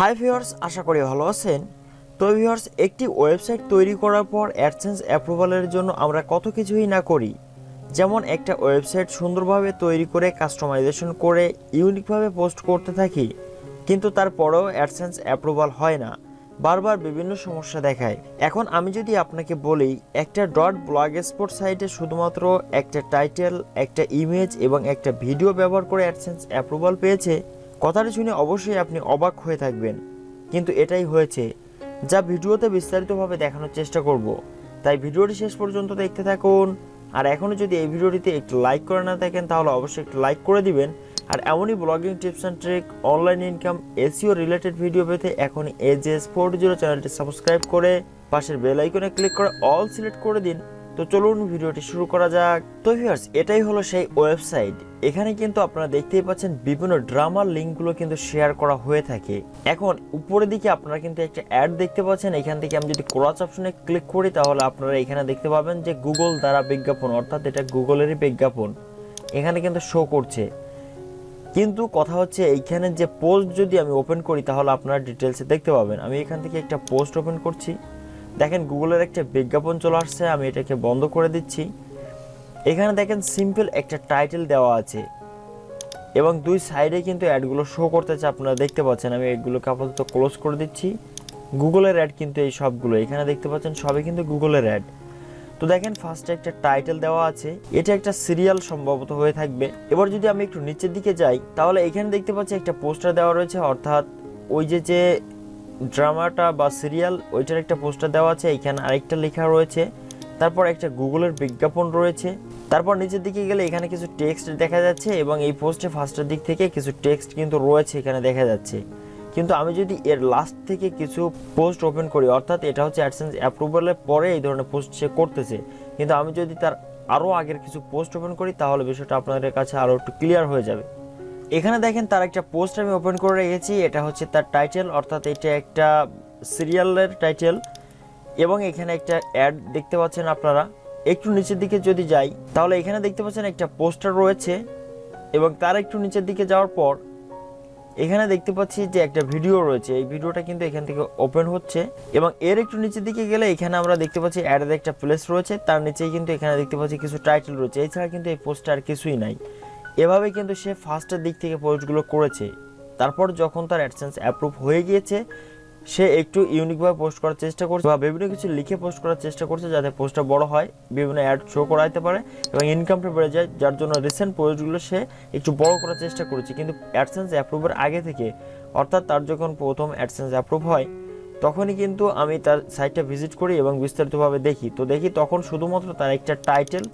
Hi viewers, আশা করি ভালো আছেন। তো ভিউয়ার্স, একটি ওয়েবসাইট তৈরি করার পর অ্যাডসেন্স অ্যাপ্রুভালের জন্য আমরা কত কিছুই না করি। যেমন একটা ওয়েবসাইট সুন্দরভাবে তৈরি করে কাস্টমাইজেশন করে ইউনিকভাবে পোস্ট করতে থাকি, কিন্তু তারপরেও অ্যাডসেন্স অ্যাপ্রুভাল হয় না, বারবার বিভিন্ন সমস্যা দেখায়। এখন আমি যদি আপনাকে বলি একটা 𝗏𝗏𝗏𝗏𝗏 সাইটে শুধুমাত্র একটা টাইটেল, একটা ইমেজ এবং একটা ভিডিও ব্যবহার করে অ্যাডসেন্স অ্যাপ্রুভাল পেয়েছে, কথাটা শুনে অবশ্যই আপনি অবাক হয়ে থাকবেন, কিন্তু এটাই হয়েছে, যা ভিডিওতে বিস্তারিতভাবে দেখানোর চেষ্টা করব। তাই ভিডিওটি শেষ পর্যন্ত দেখতে থাকুন। আর এখনও যদি এই ভিডিওটিতে একটু লাইক করে না থাকেন তাহলে অবশ্যই একটু লাইক করে দিবেন। আর এমনই blogging tips and trick, online income, SEO related video পেতে এখনই 𝗟𝗔𝗚𝗘𝗘𝗘 চ্যানেলটি সাবস্ক্রাইব করে পাশের বেল আইকনে ক্লিক করে অল সিলেক্ট করে দিন। তো চলুন ভিডিওটি শুরু করা যাক। তো ভিউয়ার্স, এটাই হলো সেই ওয়েবসাইট। এখানে কিন্তু আপনারা দেখতেই পাচ্ছেন বিভিন্ন ড্রামার লিঙ্কগুলো কিন্তু শেয়ার করা হয়ে থাকে। এখন উপরের দিকে আপনারা কিন্তু একটা অ্যাড দেখতে পাচ্ছেন। এখান থেকে আমি যদি ক্রস অপশনে ক্লিক করি তাহলে আপনারা এখানে দেখতে পাবেন যে গুগল দ্বারা বিজ্ঞাপন, অর্থাৎ এটা গুগলেরই বিজ্ঞাপন এখানে কিন্তু শো করছে। কিন্তু কথা হচ্ছে এইখানে যে পোস্ট যদি আমি ওপেন করি তাহলে আপনারা ডিটেলসে দেখতে পাবেন। আমি এখান থেকে একটা পোস্ট ওপেন করছি, দেখেন গুগলের একটা বিজ্ঞাপন চলে আসছে। আমি এটাকে বন্ধ করে দিচ্ছি। এখানে দেখেন সিম্পল একটা টাইটেল দেওয়া আছে এবং দুই সাইডে কিন্তু অ্যাডগুলো শো করতেছে, আপনারা দেখতে পাচ্ছেন। আমি এগুলোকে আপাতত ক্লোজ করে দিচ্ছি। গুগলের অ্যাড কিন্তু এই সবগুলো এখানে দেখতে পাচ্ছেন, সবই কিন্তু গুগলের অ্যাড। তো দেখেন ফার্স্টে একটা টাইটেল দেওয়া আছে, এটা একটা সিরিয়াল সম্ভবত হয়ে থাকবে। এবার যদি আমি একটু নিচের দিকে যাই তাহলে এখানে দেখতে পাচ্ছি একটা পোস্টার দেওয়া রয়েছে, অর্থাৎ ওই যে ড্রামাটা বা সিরিয়াল ওইটার একটা পোস্টার দেওয়া আছে। এখানে আরেকটা লেখা রয়েছে, তারপর একটা গুগলের বিজ্ঞাপন রয়েছে। তারপর নিচের দিকে গেলে এখানে কিছু টেক্সট দেখা যাচ্ছে এবং এই পোস্টে ফার্স্টের দিক থেকে কিছু টেক্সট কিন্তু রয়েছে এখানে দেখা যাচ্ছে। কিন্তু আমি যদি এর লাস্ট থেকে কিছু পোস্ট ওপেন করি, অর্থাৎ এটা হচ্ছে অ্যাডসেন্স অ্যাপ্রুভালের পরে এই ধরনের পোস্ট সে করতেছে, কিন্তু আমি যদি তার আরও আগের কিছু পোস্ট ওপেন করি তাহলে বিষয়টা আপনাদের কাছে আরও একটু ক্লিয়ার হয়ে যাবে। এখানে দেখেন তার একটা পোস্ট আমি ওপেন করে রেখেছি, এটা হচ্ছে তার টাইটেল, অর্থাৎ এটা একটা সিরিয়ালের টাইটেল এবং এখানে একটা অ্যাড দেখতে পাচ্ছেন আপনারা। একটু নিচের দিকে যদি যাই তাহলে এখানে দেখতে পাচ্ছেন একটা পোস্টার রয়েছে এবং তার একটু নিচের দিকে যাওয়ার পর এখানে দেখতে পাচ্ছি যে একটা ভিডিও রয়েছে। এই ভিডিওটা কিন্তু এখান থেকে ওপেন হচ্ছে এবং এর একটু নিচের দিকে গেলে এখানে আমরা দেখতে পাচ্ছি অ্যাডের একটা প্লেস রয়েছে, তার নিচেই কিন্তু এখানে দেখতে পাচ্ছি কিছু টাইটেল রয়েছে। এছাড়া কিন্তু এই পোস্টে আর কিছুই নাই। এভাবে কিন্তু সে ফার্স্টের দিক থেকে পোস্টগুলো করেছে। তারপর যখন তার অ্যাডসেন্স অ্যাপ্রুভ হয়ে গিয়েছে, সে একটু ইউনিকভাবে পোস্ট করার চেষ্টা করছে বা বিভিন্ন কিছু লিখে পোস্ট করার চেষ্টা করছে যাতে পোস্টটা বড় হয়, বিভিন্ন অ্যাড শো করাইতে পারে এবং ইনকামটা বেড়ে যায়, যার জন্য রিসেন্ট পোস্টগুলো সে একটু বড় করার চেষ্টা করেছে। কিন্তু অ্যাডসেন্স অ্যাপ্রুভের আগে থেকে, অর্থাৎ তার যখন প্রথম অ্যাডসেন্স অ্যাপ্রুভ হয় তখনই কিন্তু আমি তার সাইটটা ভিজিট করি এবং বিস্তারিতভাবে দেখি। তো দেখি তখন শুধুমাত্র তার একটা টাইটেল,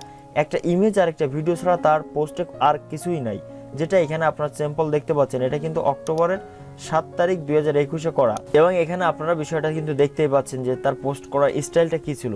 একটা ইমেজ আর একটা ভিডিও ছাড়া তার পোস্টে আর কিছুই নাই, যেটা এখানে আপনারা স্যাম্পল দেখতে পাচ্ছেন। এটা কিন্তু অক্টোবরের 7 তারিখ 2021-এ করা এবং এখানে আপনারা বিষয়টা কিন্তু দেখতেই পাচ্ছেন যে তার পোস্ট করার স্টাইলটা কী ছিল।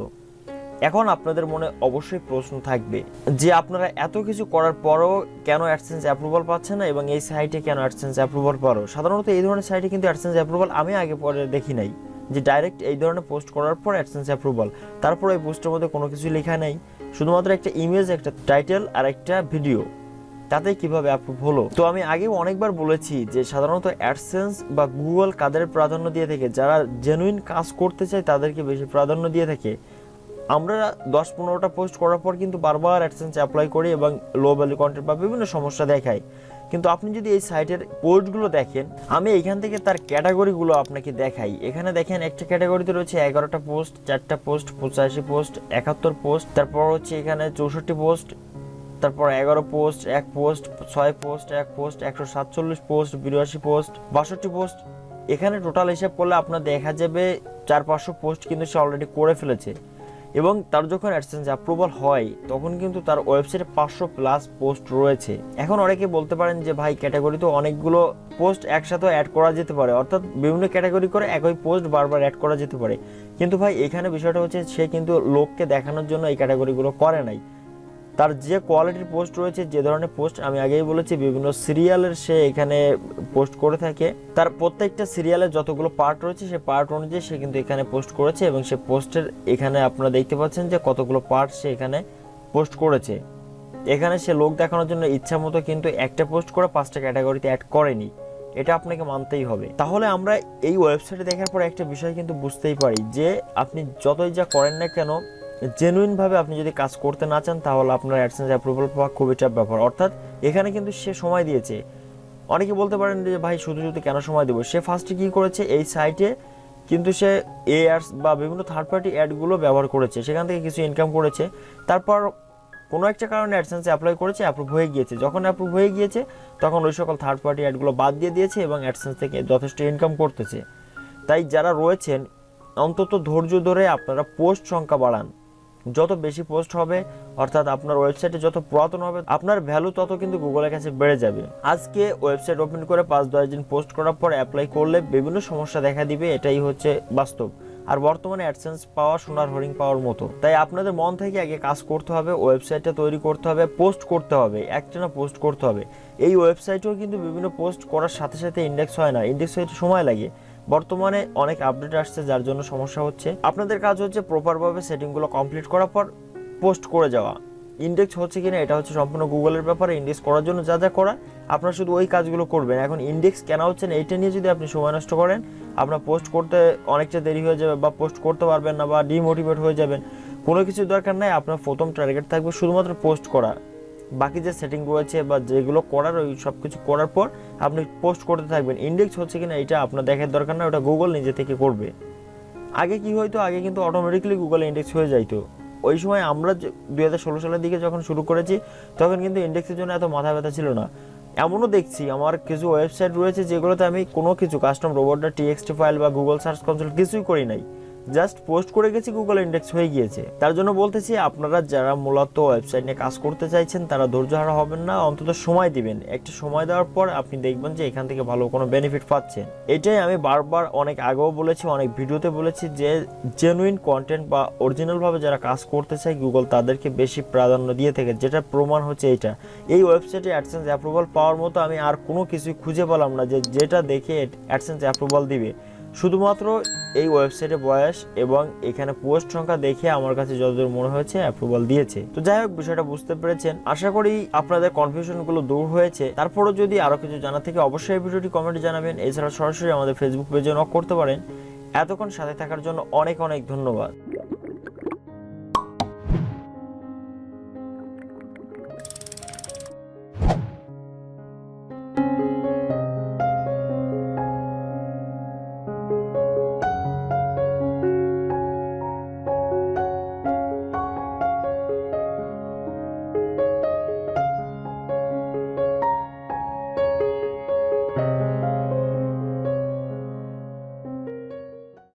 এখন আপনাদের মনে অবশ্যই প্রশ্ন থাকবে যে আপনারা এত কিছু করার পরও কেন অ্যাডসেন্স অ্যাপ্রুভাল পাচ্ছে না এবং এই সাইটে কেন অ্যাডসেন্স অ্যাপ্রুভাল পারো। সাধারণত এই ধরনের সাইটে কিন্তু অ্যাডসেন্স অ্যাপ্রুভাল আমি আগে পরে দেখি নাই, যে ডাইরেক্ট এই ধরনের পোস্ট করার পর অ্যাডসেন্স অ্যাপ্রুভাল, তারপর এই পোস্টের মধ্যে কোনো কিছু লেখা নেই, শুধুমাত্র একটা ইমেজ, একটা টাইটেল আর একটা ভিডিও, তাতে কিভাবে অ্যাপ্রুভ হলো। তো আমি আগেও অনেকবার বলেছি যে সাধারণত অ্যাডসেন্স বা গুগল কাদের প্রাধান্য দিয়ে থাকে, যারা জেনুইন কাজ করতে চায় তাদেরকে বেশি প্রাধান্য দিয়ে থাকে। আমরা 10-15টা পোস্ট করার পর কিন্তু বারবার অ্যাডসেন্স অ্যাপ্লাই করি এবং লো ভ্যালু কন্টেন্ট বা বিভিন্ন সমস্যা দেখায়। কিন্তু আপনি যদি এই সাইটের পোস্টগুলো দেখেন, আমি এখান থেকে তার ক্যাটাগরিগুলো আপনাকে দেখাই। এখানে দেখেন একটা ক্যাটাগরিতে রয়েছে 11টা পোস্ট, 4টা পোস্ট, 85 পোস্ট, 71 পোস্ট, তারপর হচ্ছে এখানে 64 পোস্ট, তারপর 11 post, 1 post, 6 post, 1 post, 147 post, 82 post, 62 post. এখানে টোটাল হিসাব করলে আপনার দেখা যাবে 400-500 পোস্ট কিন্তু সে অলরেডি করে ফেলেছে এবং তার যখন অ্যাডসেন্স অ্যাপ্রুভাল হয় তখন কিন্তু তার ওয়েবসাইটে 500+ পোস্ট রয়েছে। এখন অনেকে বলতে পারেন যে ভাই ক্যাটাগরি তো অনেকগুলো পোস্ট একসাথে অ্যাড করা যেতে পারে, অর্থাৎ বিভিন্ন ক্যাটাগরি করে একই পোস্ট বারবার অ্যাড করা যেতে পারে। কিন্তু ভাই এখানে বিষয়টা হচ্ছে সে কিন্তু লোককে দেখানোর জন্য এই ক্যাটাগরিগুলো করে নাই। তার যে কোয়ালিটির পোস্ট রয়েছে, যে ধরনের পোস্ট আমি আগেই বলেছি বিভিন্ন সিরিয়ালের সে এখানে পোস্ট করে থাকে, তার প্রত্যেকটা সিরিয়ালের যতগুলো পার্ট রয়েছে সে পার্ট অনুযায়ী সে কিন্তু এখানে পোস্ট করেছে এবং সে পোস্টের এখানে আপনারা দেখতে পাচ্ছেন যে কতগুলো পার্ট সে এখানে পোস্ট করেছে। এখানে সে লোক দেখানোর জন্য ইচ্ছা মতো কিন্তু একটা পোস্ট করে 5টা ক্যাটাগরিতে অ্যাড করেনি। এটা আপনাকে মানতেই হবে। তাহলে আমরা এই ওয়েবসাইটে দেখার পর একটা বিষয় কিন্তু বুঝতেই পারি যে আপনি যতই যা করেন না কেন, জেনুইনভাবে আপনি যদি কাজ করতে না চান তাহলে আপনার অ্যাডসেন্স অ্যাপ্রুভাল পাওয়া খুবই চাপ ব্যাপার। অর্থাৎ এখানে কিন্তু সে সময় দিয়েছে। অনেকে বলতে পারেন যে ভাই শুধু শুধু কেন সময় দেবো, সে ফার্স্টে কী করেছে, এই সাইটে কিন্তু সে এয়ার্স বা বিভিন্ন থার্ড পার্টি অ্যাডগুলো ব্যবহার করেছে, সেখান থেকে কিছু ইনকাম করেছে। তারপর কোনো একটা কারণে অ্যাডসেন্সে অ্যাপ্লাই করেছে, অ্যাপ্রুভ হয়ে গিয়েছে। যখন অ্যাপ্রুভ হয়ে গিয়েছে তখন ওই সকল থার্ড পার্টি অ্যাডগুলো বাদ দিয়ে দিয়েছে এবং অ্যাডসেন্স থেকে যথেষ্ট ইনকাম করতেছে। তাই যারা রয়েছেন অন্তত ধৈর্য ধরে আপনারা পোস্ট সংখ্যা বাড়ান। যত বেশি পোস্ট হবে, অর্থাৎ আপনার ওয়েবসাইটে যত পুরাতন হবে, আপনার ভ্যালু তত কিন্তু গুগলের কাছে বেড়ে যাবে। আজকে ওয়েবসাইট ওপেন করে 5-10 দিন পোস্ট করার পর অ্যাপ্লাই করলে বিভিন্ন সমস্যা দেখা দিবে, এটাই হচ্ছে বাস্তব। আর বর্তমানে অ্যাডসেন্স পাওয়া সোনার হরিণ পাওয়ার মতো। তাই আপনাদের মন থেকে আগে কাজ করতে হবে, ওয়েবসাইটটা তৈরি করতে হবে, পোস্ট করতে হবে, একটানা পোস্ট করতে হবে। এই ওয়েবসাইটেও কিন্তু বিভিন্ন পোস্ট করার সাথে সাথে ইন্ডেক্স হয় না, ইন্ডেক্স হতে সময় লাগে। বর্তমানে অনেক আপডেট আসছে যার জন্য সমস্যা হচ্ছে। আপনাদের কাজ হচ্ছে প্রপারভাবে সেটিংগুলো কমপ্লিট করার পর পোস্ট করে যাওয়া। ইন্ডেক্স হচ্ছে কিনা এটা হচ্ছে সম্পূর্ণ গুগলের ব্যাপারে। ইন্ডেক্স করার জন্য যা যা করা আপনারা শুধু ওই কাজগুলো করবেন। এখন ইন্ডেক্স কেন হচ্ছে না এইটা নিয়ে যদি আপনি সময় নষ্ট করেন, আপনার পোস্ট করতে অনেকটা দেরি হয়ে যাবে বা পোস্ট করতে পারবেন না বা ডিমোটিভেট হয়ে যাবেন। কোনো কিছু দরকার নাই, আপনার প্রথম টার্গেট থাকবে শুধুমাত্র পোস্ট করা। বাকি যে সেটিং রয়েছে বা যেগুলো করার ওই সব কিছু করার পর আপনি পোস্ট করতে থাকবেন। ইন্ডেক্স হচ্ছে কিনা এটা আপনার দেখার দরকার না, ওটা গুগল নিজে থেকে করবে। আগে কি হয়তো, আগে কিন্তু অটোমেটিক্যালি গুগলে ইন্ডেক্স হয়ে যাইতো। ওই সময় আমরা 2016 সালের দিকে যখন শুরু করেছি তখন কিন্তু ইন্ডেক্সের জন্য এত মাথা ব্যথা ছিল না। এমনও দেখছি আমার কিছু ওয়েবসাইট রয়েছে যেগুলোতে আমি কোনো কিছু কাস্টম robot.txt ফাইল বা গুগল সার্চ কনসোল কিছুই করি নাই, জাস্ট পোস্ট করে গেছি, গুগল ইন্ডেক্স হয়ে গিয়েছে। তার জন্য বলতেছি আপনারা যারা মূলত ওয়েবসাইট নিয়ে কাজ করতে চাইছেন তারা ধৈর্য হারা হবেন না, অন্তত সময় দিবেন। একটা সময় দেওয়ার পর আপনি দেখবেন যে এখান থেকে ভালো কোনো বেনিফিট পাচ্ছেন। এটাই আমি বারবার অনেক আগেও বলেছি, অনেক ভিডিওতে বলেছি যে জেনুইন কন্টেন্ট বা অরিজিনালভাবে যারা কাজ করতে চায় গুগল তাদেরকে বেশি প্রাধান্য দিয়ে থাকে। যেটা প্রমাণ হচ্ছে এইটা। এই ওয়েবসাইটে অ্যাডসেন্স অ্যাপ্রুভাল পাওয়ার মতো আমি আর কোনো কিছুই খুঁজে পেলাম না যে যেটা দেখে অ্যাডসেন্স অ্যাপ্রুভাল দিবে। শুধুমাত্র এই ওয়েবসাইটে বয়স এবং এখানে পোস্ট সংখ্যা দেখে আমার কাছে যতদূর মনে হয়েছে অ্যাপ্রুভাল দিয়েছে। তো যাই হোক, বিষয়টা বুঝতে পেরেছেন, আশা করি আপনাদের কনফিউশনগুলো দূর হয়েছে। তারপরও যদি আরও কিছু জানা থেকে অবশ্যই ভিডিওটি কমেন্টে জানাবেন। এছাড়া সরাসরি আমাদের ফেসবুক পেজে নক করতে পারেন। এতক্ষণ সাথে থাকার জন্য অনেক অনেক ধন্যবাদ।